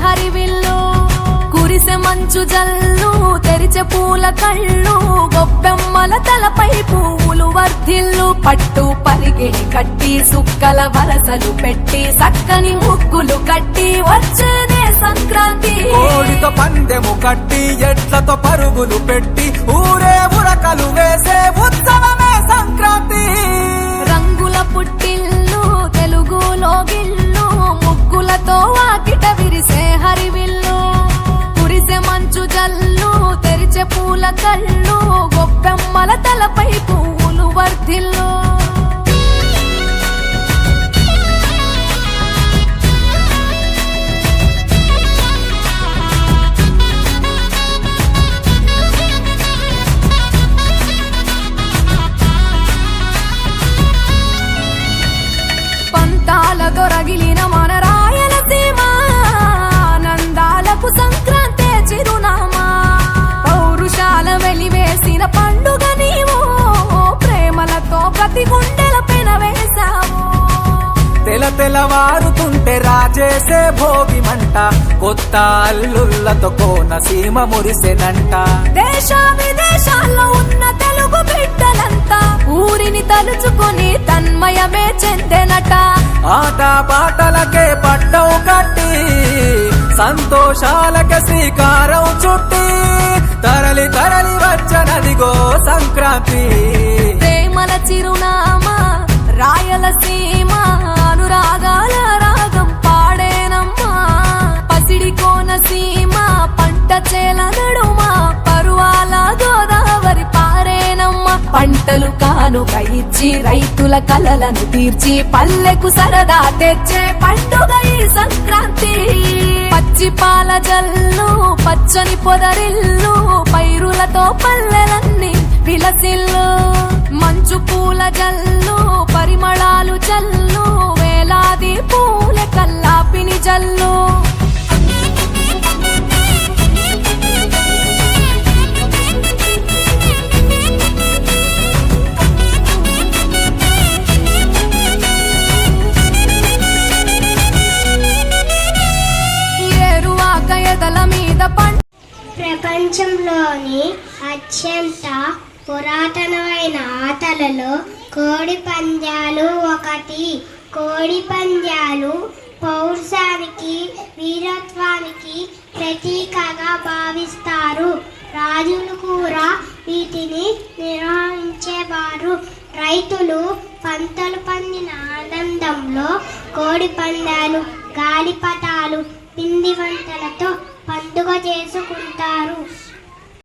హరివిల్లు కురిసె మంచు జల్లు తెరిచే పూల కళ్ళు గొప్పెమ్మల తలపై పువ్వులు వర్ధిల్లు పట్టు పరిగిడి కట్టి సుక్కల వరసలు పెట్టి సక్కని ముగ్గులు కట్టి వచ్చేనే సంక్రాంతి కోడితో పందెము కట్టి ఎట్లతో పరుగులు పెట్టి ఊరే ఉరకలు వేసే ఉత్సవమే సంక్రాంతి రంగుల పుట్టిల్లు తెలుగులో గిల్లు ముగ్గులతో వాకిట విరిసే హరివిల్లు కురిసె మంచు జల్లు తెరిచే పూల కళ్ళు గొప్పెమ్మల తలపై పువ్వులు వర్ధిల్లు పంతాలతో రగిలిన మన రాయలసీమ ఆనందాలకు సంక్రాంతే చిరునామా పౌరుషాల వెలివేసిన పండుగ నీవు ప్రేమలతో ప్రతి గుండెల పెనవేశావు తెలవారుతుంటే రాజేసే భోగి మంట కొత్త అల్లుళ్ళతో కోనసీమ మురిసెనంట దేశ విదేశాల్లో ఉన్న తెలుగు బిడ్డలంతా ఊరిని తలుచుకొని తన్మయమే చెందెనట ఆట పాటలకే పట్టవు కట్టి సంతోషాలకే శ్రీకారం చుట్టి తరలి తరలి వచ్చనదిగో సంక్రాంతి ప్రేమల చిరునామా రాయలసీమ అనురాగాల రాగం పాడేనమ్మా పసిడి కోనసీమ పంట చేల నడుమ పరువాల గోదావరి పారేనమ్మా పంటలు కానుక ఇచ్చి రైతుల కలలను తీర్చి పల్లెకు సరదా తెచ్చే పండుగ ఈ సంక్రాంతి పచ్చి పాల జల్లు పచ్చని పొదరిల్లు పైరులతో పల్లెలన్నీ విలసిల్లు మంచు పూల జల్లు పరిమళాలు జల్లు వేలాది పూల కల్లాపిని జల్లు ఏరువాక ఎదల మీద ప్రపంచంలోని అత్యంత పురాతనమైన ఆటలలో కోడి పందాలు ఒకటి. కోడి పందాలు పౌరుషానికి వీరత్వానికి ప్రతీకగా భావిస్తారు. రాజులు కూడా వీటిని నిర్వహించేవారు. రైతులు పంటలు పండిన ఆనందంలో కోడి పందాలు గాలిపటాలు పిండి వంటలతో పండుగ చేసుకుంటారు.